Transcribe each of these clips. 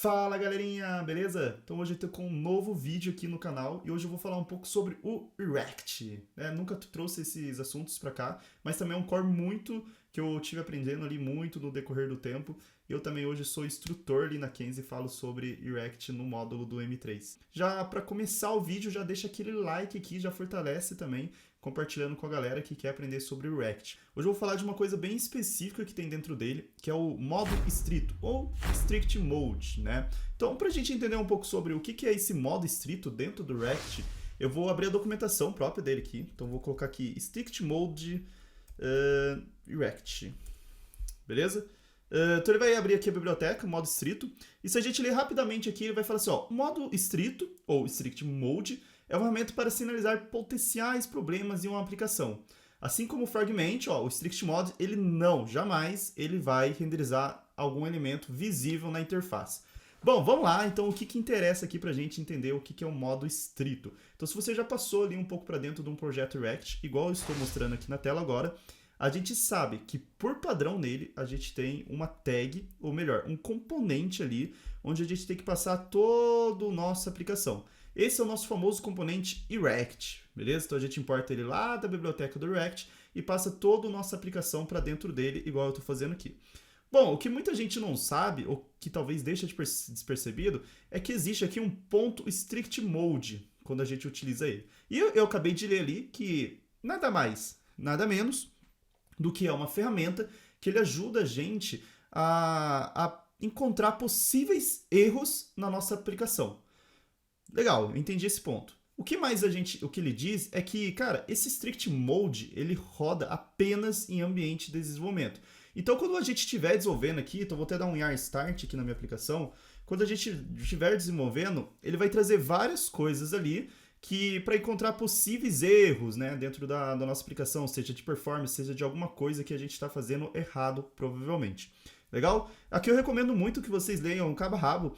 Fala galerinha, beleza? Então hoje eu tô com um novo vídeo aqui no canal e hoje eu vou falar um pouco sobre o React, né? Nunca trouxe esses assuntos pra cá, mas também é um core muito que eu tive aprendendo ali muito no decorrer do tempo. Eu também hoje sou instrutor ali na Kenzie e falo sobre React no módulo do M3. Já para começar o vídeo, já deixa aquele like aqui, já fortalece também, compartilhando com a galera que quer aprender sobre o React. Hoje eu vou falar de uma coisa bem específica que tem dentro dele, que é o modo estrito, ou Strict Mode, né? Então, para a gente entender um pouco sobre o que é esse modo estrito dentro do React, eu vou abrir a documentação própria dele aqui. Então, vou colocar aqui Strict Mode React, beleza? Então ele vai abrir aqui a biblioteca, modo estrito, e se a gente ler rapidamente aqui, ele vai falar assim, ó, modo estrito, ou Strict Mode, é uma ferramenta para sinalizar potenciais problemas em uma aplicação. Assim como o Fragment, ó, o Strict Mode, ele jamais ele vai renderizar algum elemento visível na interface. Bom, vamos lá, então o que interessa aqui pra gente entender o que é o modo estrito. Então se você já passou ali um pouco para dentro de um projeto React, igual eu estou mostrando aqui na tela agora, a gente sabe que por padrão nele a gente tem uma tag, ou melhor, um componente ali, onde a gente tem que passar toda a nossa aplicação. Esse é o nosso famoso componente React, beleza? Então a gente importa ele lá da biblioteca do React e passa toda a nossa aplicação para dentro dele, igual eu estou fazendo aqui. Bom, o que muita gente não sabe, ou que talvez deixa despercebido, é que existe aqui um ponto strict mode quando a gente utiliza ele. E eu acabei de ler ali que nada mais, nada menos do que é uma ferramenta que ele ajuda a gente a encontrar possíveis erros na nossa aplicação. Legal, entendi esse ponto. O que mais o que ele diz é que, cara, esse strict mode, ele roda apenas em ambiente de desenvolvimento. Então, quando a gente estiver desenvolvendo aqui, então vou até dar um yar start aqui na minha aplicação, quando a gente estiver desenvolvendo, ele vai trazer várias coisas ali que para encontrar possíveis erros, né, dentro da nossa aplicação, seja de performance, seja de alguma coisa que a gente está fazendo errado, provavelmente. Legal? Aqui eu recomendo muito que vocês leiam cabo a rabo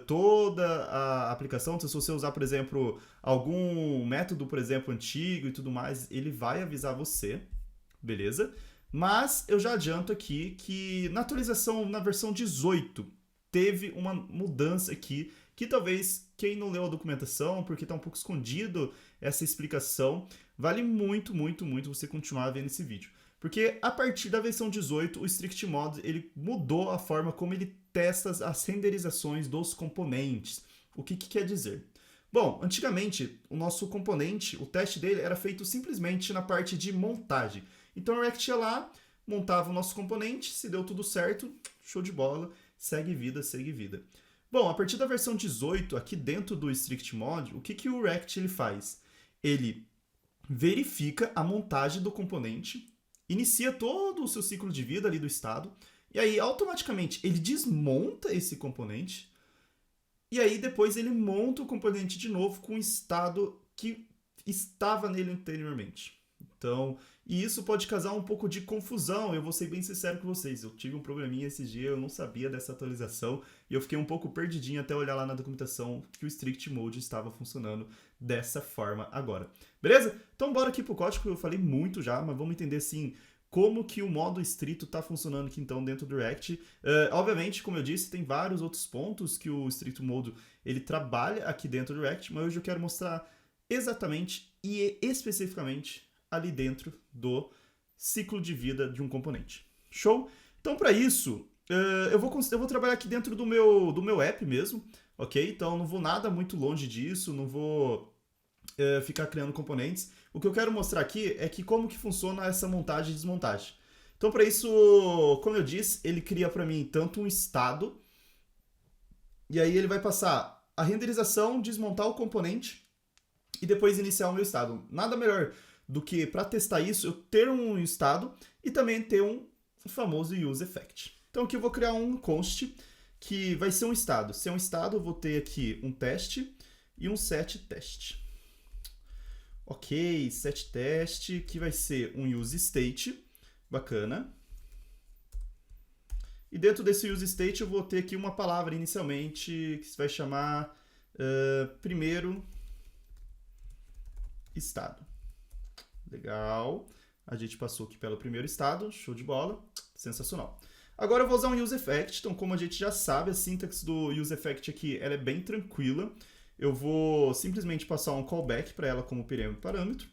toda a aplicação. Então, se você usar, por exemplo, algum método, por exemplo, antigo e tudo mais, ele vai avisar você, beleza? Mas eu já adianto aqui que na atualização, na versão 18, teve uma mudança aqui que talvez quem não leu a documentação, porque está um pouco escondido essa explicação, vale muito, muito, muito você continuar vendo esse vídeo. Porque a partir da versão 18, o Strict Mode ele mudou a forma como ele testa as renderizações dos componentes. O que quer dizer? Bom, antigamente, o nosso componente, o teste dele era feito simplesmente na parte de montagem. Então o React ia lá, montava o nosso componente, se deu tudo certo, show de bola, segue vida, segue vida. Bom, a partir da versão 18, aqui dentro do Strict Mode, o que o React ele faz? Ele verifica a montagem do componente, inicia todo o seu ciclo de vida ali do estado, e aí automaticamente ele desmonta esse componente, e aí depois ele monta o componente de novo com o estado que estava nele anteriormente. Então, e isso pode causar um pouco de confusão, eu vou ser bem sincero com vocês, eu tive um probleminha esses dias, eu não sabia dessa atualização, e eu fiquei um pouco perdidinho até olhar lá na documentação que o Strict Mode estava funcionando dessa forma agora. Beleza? Então bora aqui pro código, eu falei muito já, mas vamos entender assim como que o modo estrito está funcionando aqui então dentro do React. Obviamente, como eu disse, tem vários outros pontos que o Strict Mode ele trabalha aqui dentro do React, mas hoje eu quero mostrar exatamente e especificamente ali dentro do ciclo de vida de um componente. Show? Então, para isso, eu vou trabalhar aqui dentro do meu app mesmo, ok? Então, não vou nada muito longe disso, não vou ficar criando componentes. O que eu quero mostrar aqui é que como que funciona essa montagem e desmontagem. Então, para isso, como eu disse, ele cria para mim tanto um estado, e aí ele vai passar a renderização, desmontar o componente e depois iniciar o meu estado. Nada melhor do que para testar isso, eu ter um estado e também ter um famoso use effect. Então aqui eu vou criar um const que vai ser um estado. Se é um estado, eu vou ter aqui um teste e um set test. Ok, set test, que vai ser um use state, bacana. E dentro desse use state eu vou ter aqui uma palavra inicialmente que se vai chamar primeiro estado. Legal. A gente passou aqui pelo primeiro estado, show de bola, sensacional. Agora eu vou usar um useEffect, então como a gente já sabe, a sintaxe do useEffect aqui ela é bem tranquila. Eu vou simplesmente passar um callback para ela como primeiro parâmetro.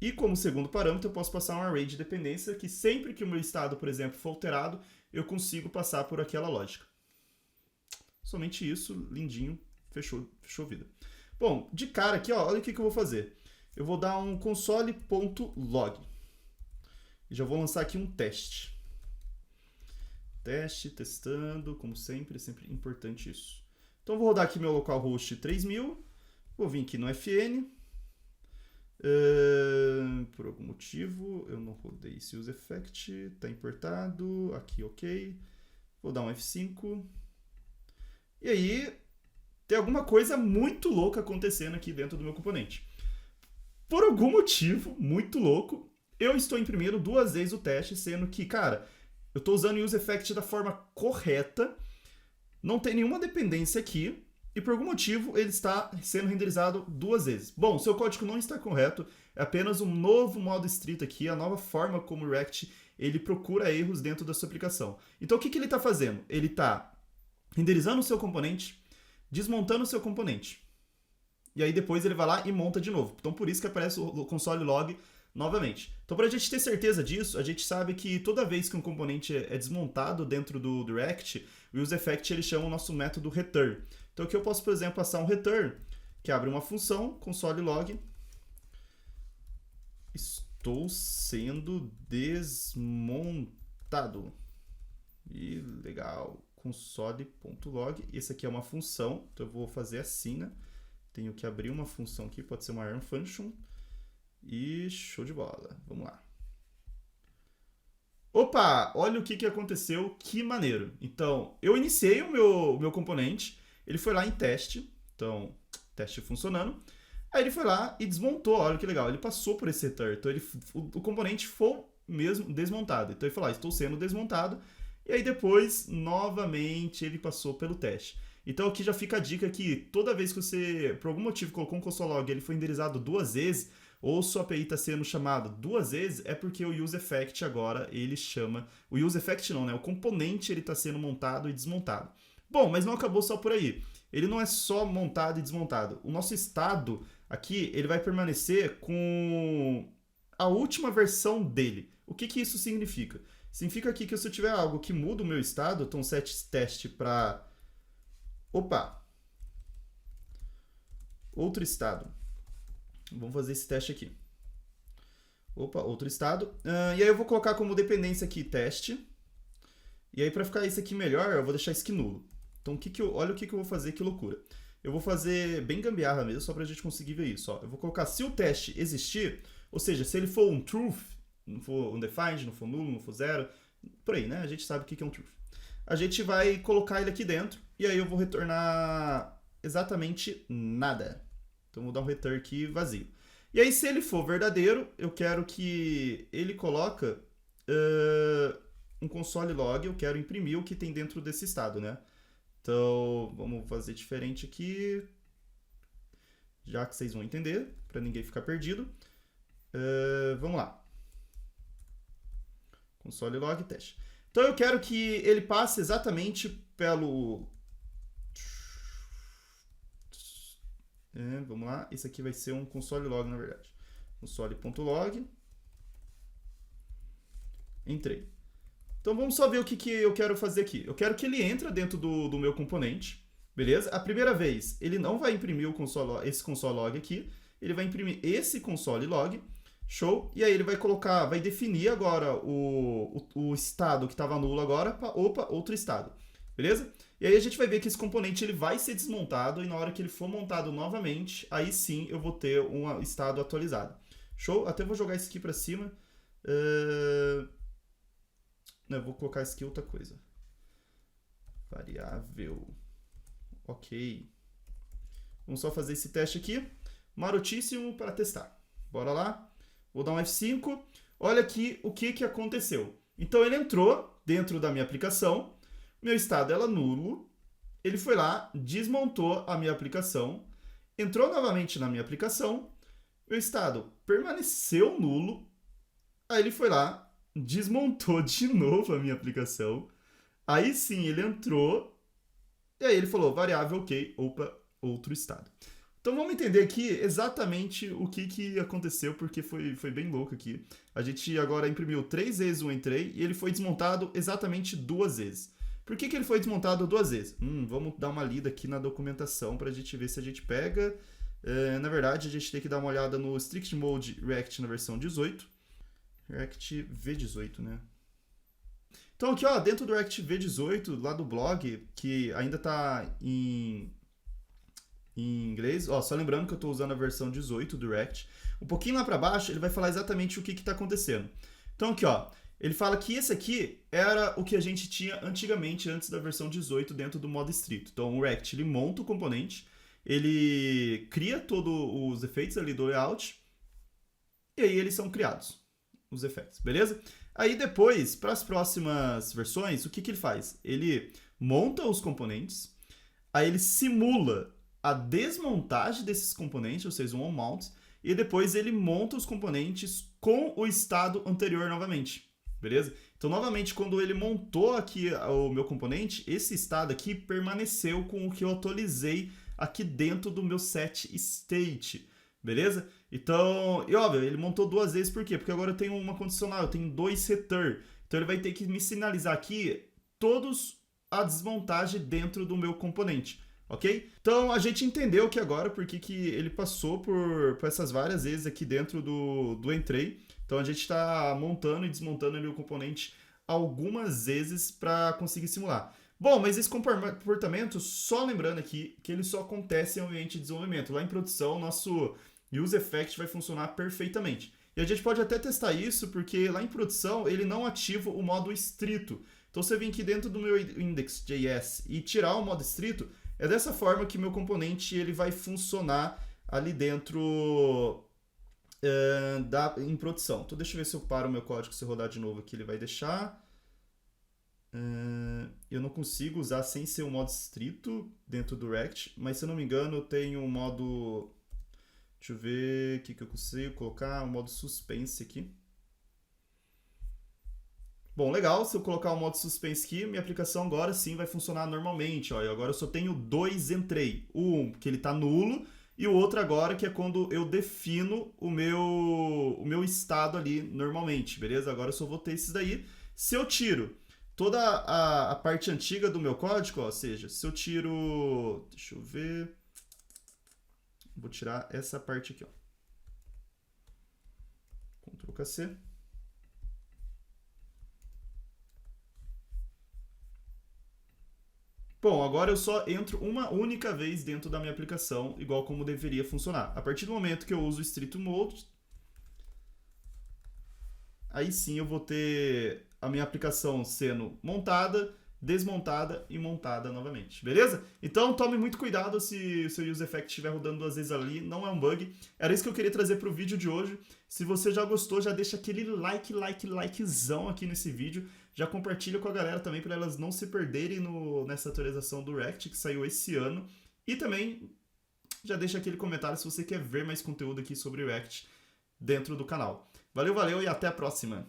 E como segundo parâmetro, eu posso passar um array de dependência que sempre que o meu estado, por exemplo, for alterado, eu consigo passar por aquela lógica. Somente isso, lindinho, fechou vida. Bom, de cara aqui, ó, olha o que eu vou fazer. Eu vou dar um console.log. E já vou lançar aqui um teste. Teste, testando, como sempre, é sempre importante isso. Então, eu vou rodar aqui meu localhost 3000. Vou vir aqui no FN. Por algum motivo, eu não rodei esse useEffect. Está importado. Aqui, ok. Vou dar um F5. E aí, tem alguma coisa muito louca acontecendo aqui dentro do meu componente. Por algum motivo muito louco, eu estou imprimindo 2 vezes o teste, sendo que, cara, eu estou usando o useEffect da forma correta, não tem nenhuma dependência aqui, e por algum motivo ele está sendo renderizado 2 vezes. Bom, seu código não está correto, é apenas um novo modo estrito aqui, a nova forma como o React ele procura erros dentro da sua aplicação. Então o que ele está fazendo? Ele está renderizando o seu componente, desmontando o seu componente. E aí depois ele vai lá e monta de novo. Então por isso que aparece o console log novamente. Então para a gente ter certeza disso, a gente sabe que toda vez que um componente é desmontado dentro do React, o useEffect ele chama o nosso método return. Então aqui eu posso, por exemplo, passar um return, que abre uma função, console log, estou sendo desmontado. E legal, console.log, esse aqui é uma função, então eu vou fazer assim, né? Tenho que abrir uma função aqui, pode ser uma arm function. E show de bola. Vamos lá. Opa, olha o que aconteceu, que maneiro. Então, eu iniciei o meu componente, ele foi lá em teste, então, teste funcionando. Aí ele foi lá e desmontou, olha que legal, ele passou por esse return. Então, o componente foi mesmo desmontado. Então, ele falou, estou sendo desmontado. E aí depois, novamente, ele passou pelo teste. Então aqui já fica a dica que toda vez que você, por algum motivo, colocou um console log e ele foi renderizado 2 vezes, ou sua API está sendo chamada 2 vezes, é porque o useEffect agora ele chama... O useEffect não, né? O componente ele está sendo montado e desmontado. Bom, mas não acabou só por aí. Ele não é só montado e desmontado. O nosso estado aqui, ele vai permanecer com a última versão dele. O que isso significa? Significa aqui que se eu tiver algo que muda o meu estado, então set teste para... Opa! Outro estado. Vamos fazer esse teste aqui. Opa, outro estado. E aí eu vou colocar como dependência aqui teste. E aí para ficar isso aqui melhor, eu vou deixar isso aqui nulo. Então olha o que eu vou fazer, que loucura. Eu vou fazer bem gambiarra mesmo, só para a gente conseguir ver isso. Ó. Eu vou colocar se o teste existir, ou seja, se ele for um truth, não for undefined, não for nulo, não for zero, por aí, né? A gente sabe o que é um truth. A gente vai colocar ele aqui dentro e aí eu vou retornar exatamente nada. Então vou dar um return aqui vazio. E aí se ele for verdadeiro, eu quero que ele coloca um console log, eu quero imprimir o que tem dentro desse estado, né? Então vamos fazer diferente aqui, já que vocês vão entender, para ninguém ficar perdido. Vamos lá. Console log teste. Então eu quero que ele passe exatamente pelo... vamos lá, esse aqui vai ser um console log, na verdade. Console.log. Entrei. Então vamos só ver o que eu quero fazer aqui. Eu quero que ele entre dentro do meu componente, beleza? A primeira vez, ele não vai imprimir esse console log aqui, ele vai imprimir esse console log. Show. E aí ele vai colocar, vai definir agora o estado que estava nulo agora para, opa, outro estado. Beleza? E aí a gente vai ver que esse componente ele vai ser desmontado e na hora que ele for montado novamente, aí sim eu vou ter um estado atualizado. Show? Até vou jogar isso aqui para cima. Não, eu vou colocar isso aqui outra coisa. Variável. Ok. Vamos só fazer esse teste aqui. Marotíssimo para testar. Bora lá. Vou dar um F5. Olha aqui o que aconteceu. Então ele entrou dentro da minha aplicação. Meu estado era nulo. Ele foi lá, desmontou a minha aplicação. Entrou novamente na minha aplicação. Meu estado permaneceu nulo. Aí ele foi lá desmontou de novo a minha aplicação. Aí sim, ele entrou, e aí ele falou, variável ok, opa, outro estado. Então vamos entender aqui exatamente o que aconteceu, porque foi bem louco aqui. A gente agora imprimiu 3 vezes o entrei e ele foi desmontado exatamente 2 vezes. Por que ele foi desmontado 2 vezes? Vamos dar uma lida aqui na documentação para a gente ver se a gente pega. Na verdade, a gente tem que dar uma olhada no Strict Mode React na versão 18. React V18, né? Então aqui, ó, dentro do React V18, lá do blog, que ainda está em inglês, ó, só lembrando que eu estou usando a versão 18 do React. Um pouquinho lá para baixo, ele vai falar exatamente o que está acontecendo. Então aqui, ó, ele fala que esse aqui era o que a gente tinha antigamente, antes da versão 18, dentro do modo estrito. Então o React, ele monta o componente, ele cria todos os efeitos ali do layout, e aí eles são criados, os efeitos, beleza? Aí depois, para as próximas versões, o que ele faz? Ele monta os componentes, aí ele simula a desmontagem desses componentes, ou seja, um on-mount, e depois ele monta os componentes com o estado anterior novamente, beleza? Então, novamente, quando ele montou aqui o meu componente, esse estado aqui permaneceu com o que eu atualizei aqui dentro do meu set state, beleza? Então, e óbvio, ele montou 2 vezes, por quê? Porque agora eu tenho uma condicional, eu tenho 2 return, então ele vai ter que me sinalizar aqui todos a desmontagem dentro do meu componente. Ok? Então a gente entendeu que agora porque que ele passou por essas várias vezes aqui dentro do entrei. Então a gente está montando e desmontando ali o componente algumas vezes para conseguir simular. Bom, mas esse comportamento, só lembrando aqui, que ele só acontece em ambiente de desenvolvimento. Lá em produção, nosso use effect vai funcionar perfeitamente. E a gente pode até testar isso, porque lá em produção ele não ativa o modo estrito. Então se eu vir aqui dentro do meu index.js e tirar o modo estrito, é dessa forma que meu componente ele vai funcionar ali dentro em produção. Então deixa eu ver se eu paro o meu código, se eu rodar de novo aqui ele vai deixar. Eu não consigo usar sem ser o modo estrito dentro do React, mas se eu não me engano eu tenho um modo... Deixa eu ver o que eu consigo colocar, um modo suspense aqui. Bom, legal, se eu colocar o modo suspense aqui, minha aplicação agora sim vai funcionar normalmente. Ó, agora eu só tenho 2 entrei. Um que ele está nulo e o outro agora que é quando eu defino o meu estado ali normalmente, beleza? Agora eu só vou ter esses daí. Se eu tiro toda a parte antiga do meu código, ó, ou seja, se eu tiro... Deixa eu ver... Vou tirar essa parte aqui, ó. Ctrl+C. Bom, agora eu só entro uma única vez dentro da minha aplicação, igual como deveria funcionar. A partir do momento que eu uso o Strict Mode, aí sim eu vou ter a minha aplicação sendo montada, desmontada e montada novamente, beleza? Então tome muito cuidado se o seu use effect estiver rodando 2 vezes ali, não é um bug. Era isso que eu queria trazer para o vídeo de hoje. Se você já gostou, já deixa aquele likezão aqui nesse vídeo. Já compartilha com a galera também para elas não se perderem nessa atualização do React que saiu esse ano. E também já deixa aquele comentário se você quer ver mais conteúdo aqui sobre o React dentro do canal. Valeu, valeu e até a próxima!